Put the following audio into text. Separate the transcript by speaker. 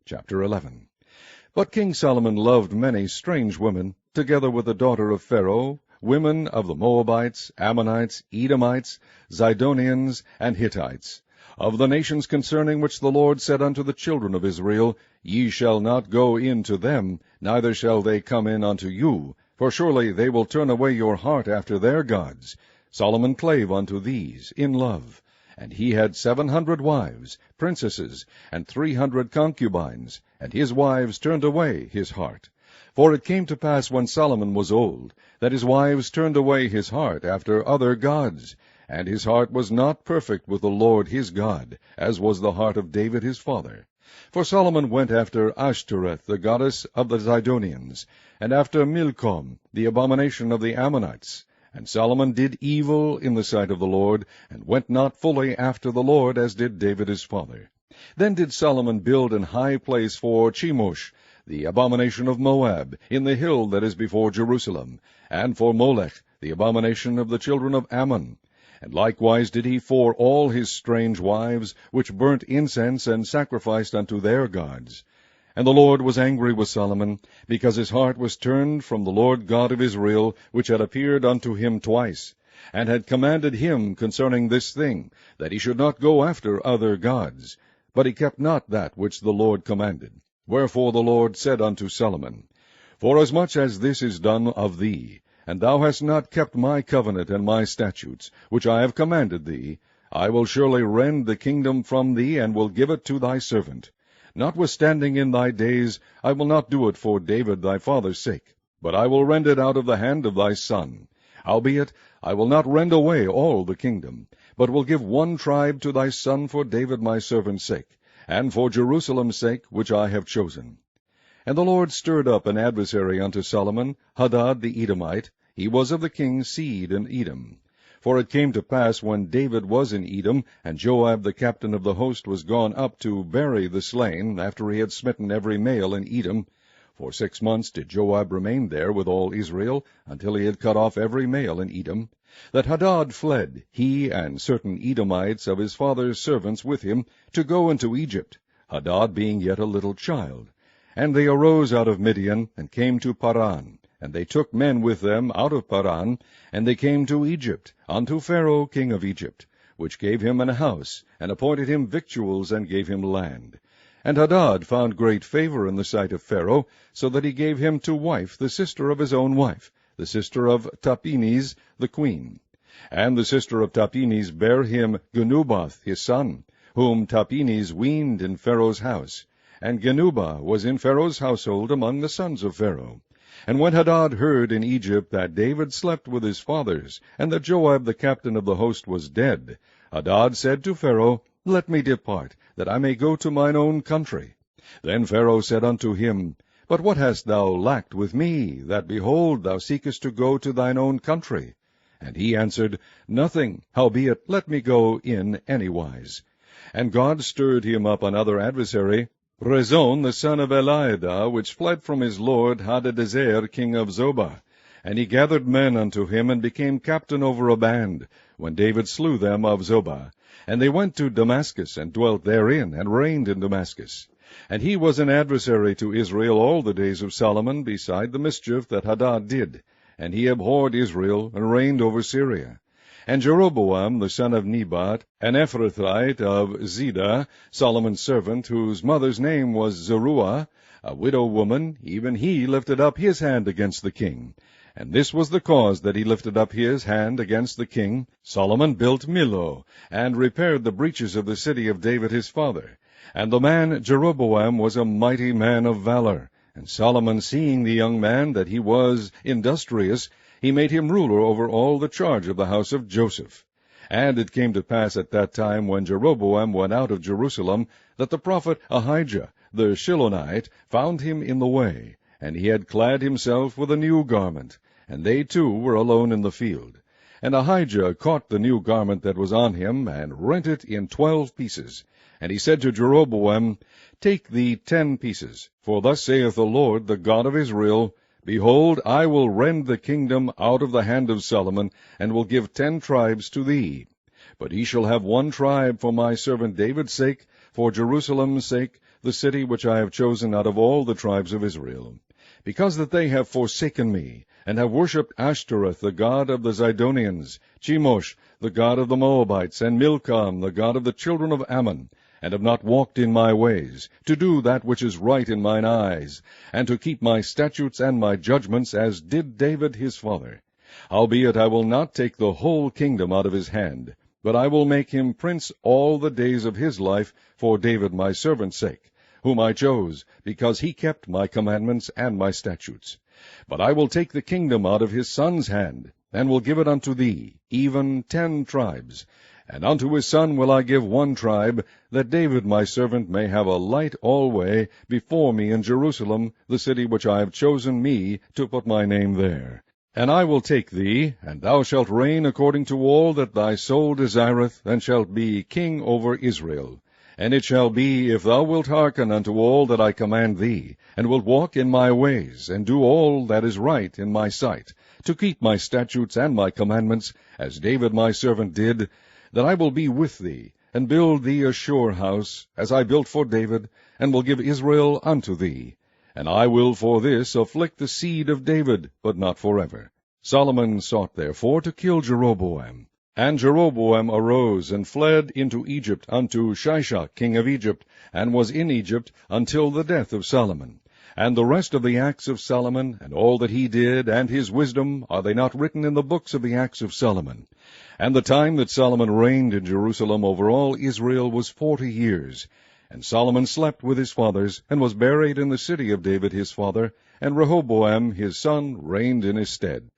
Speaker 1: Chapter 11. But King Solomon loved many strange women, together with the daughter of Pharaoh, women of the Moabites, Ammonites, Edomites, Zidonians, and Hittites, of the nations concerning which the Lord said unto the children of Israel, Ye shall not go in to them, neither shall they come in unto you, for surely they will turn away your heart after their gods. Solomon clave unto these in love. And he had 700 wives, princesses, and 300 concubines, and his wives turned away his heart. For it came to pass when Solomon was old, that his wives turned away his heart after other gods, and his heart was not perfect with the Lord his God, as was the heart of David his father. For Solomon went after Ashtoreth, the goddess of the Zidonians, and after Milcom, the abomination of the Ammonites. And Solomon did evil in the sight of the Lord, and went not fully after the Lord, as did David his father. Then did Solomon build an high place for Chemosh, the abomination of Moab, in the hill that is before Jerusalem, and for Molech, the abomination of the children of Ammon. And likewise did he for all his strange wives, which burnt incense and sacrificed unto their gods. And the Lord was angry with Solomon, because his heart was turned from the Lord God of Israel, which had appeared unto him twice, and had commanded him concerning this thing, that he should not go after other gods. But he kept not that which the Lord commanded. Wherefore the Lord said unto Solomon, Forasmuch as this is done of thee, and thou hast not kept my covenant and my statutes, which I have commanded thee, I will surely rend the kingdom from thee, and will give it to thy servant. Notwithstanding in thy days I will not do it for David thy father's sake, but I will rend it out of the hand of thy son. Howbeit I will not rend away all the kingdom, but will give one tribe to thy son for David my servant's sake, and for Jerusalem's sake, which I have chosen. And the Lord stirred up an adversary unto Solomon, Hadad the Edomite. He was of the king's seed in Edom. For it came to pass, when David was in Edom, and Joab the captain of the host was gone up to bury the slain, after he had smitten every male in Edom, for 6 months did Joab remain there with all Israel, until he had cut off every male in Edom, that Hadad fled, he and certain Edomites of his father's servants with him, to go into Egypt, Hadad being yet a little child. And they arose out of Midian, and came to Paran. And they took men with them out of Paran, and they came to Egypt, unto Pharaoh king of Egypt, which gave him an house, and appointed him victuals, and gave him land. And Hadad found great favor in the sight of Pharaoh, so that he gave him to wife the sister of his own wife, the sister of Tahpenes the queen. And the sister of Tahpenes bare him Genubath his son, whom Tahpenes weaned in Pharaoh's house. And Genubah was in Pharaoh's household among the sons of Pharaoh. And when Hadad heard in Egypt that David slept with his fathers, and that Joab the captain of the host was dead, Hadad said to Pharaoh, Let me depart, that I may go to mine own country. Then Pharaoh said unto him, But what hast thou lacked with me, that, behold, thou seekest to go to thine own country? And he answered, Nothing, howbeit let me go in anywise. And God stirred him up another adversary, Rezon the son of Eliada, which fled from his lord Hadadezer king of Zobah. And he gathered men unto him, and became captain over a band, when David slew them of Zobah. And they went to Damascus, and dwelt therein, and reigned in Damascus. And he was an adversary to Israel all the days of Solomon, beside the mischief that Hadad did. And he abhorred Israel, and reigned over Syria. And Jeroboam the son of Nebat, an Ephrathite of Ziddah, Solomon's servant, whose mother's name was Zeruah, a widow woman, even he lifted up his hand against the king. And this was the cause that he lifted up his hand against the king. Solomon built Millo, and repaired the breaches of the city of David his father. And the man Jeroboam was a mighty man of valor. And Solomon, seeing the young man that he was industrious, he made him ruler over all the charge of the house of Joseph. And it came to pass at that time, when Jeroboam went out of Jerusalem, that the prophet Ahijah the Shilonite found him in the way, and he had clad himself with a new garment, and they two were alone in the field. And Ahijah caught the new garment that was on him, and rent it in 12 pieces. And he said to Jeroboam, Take thee 10 pieces, for thus saith the Lord, the God of Israel, Behold, I will rend the kingdom out of the hand of Solomon, and will give 10 tribes to thee. But he shall have 1 tribe for my servant David's sake, for Jerusalem's sake, the city which I have chosen out of all the tribes of Israel. Because that they have forsaken me, and have worshipped Ashtoreth, the god of the Zidonians, Chemosh, the god of the Moabites, and Milcom, the god of the children of Ammon, and have not walked in my ways, to do that which is right in mine eyes, and to keep my statutes and my judgments, as did David his father. Howbeit I will not take the whole kingdom out of his hand, but I will make him prince all the days of his life, for David my servant's sake, whom I chose, because he kept my commandments and my statutes. But I will take the kingdom out of his son's hand, and will give it unto thee, even 10 tribes. And unto his son will I give 1 tribe, that David my servant may have a light alway before me in Jerusalem, the city which I have chosen me to put my name there. And I will take thee, and thou shalt reign according to all that thy soul desireth, and shalt be king over Israel. And it shall be, if thou wilt hearken unto all that I command thee, and wilt walk in my ways, and do all that is right in my sight, to keep my statutes and my commandments, as David my servant did, that I will be with thee, and build thee a sure house, as I built for David, and will give Israel unto thee. And I will for this afflict the seed of David, but not forever. Solomon sought therefore to kill Jeroboam. And Jeroboam arose and fled into Egypt unto Shishak king of Egypt, and was in Egypt until the death of Solomon. And the rest of the acts of Solomon, and all that he did, and his wisdom, are they not written in the books of the acts of Solomon? And the time that Solomon reigned in Jerusalem over all Israel was 40 years. And Solomon slept with his fathers, and was buried in the city of David his father, and Rehoboam his son reigned in his stead.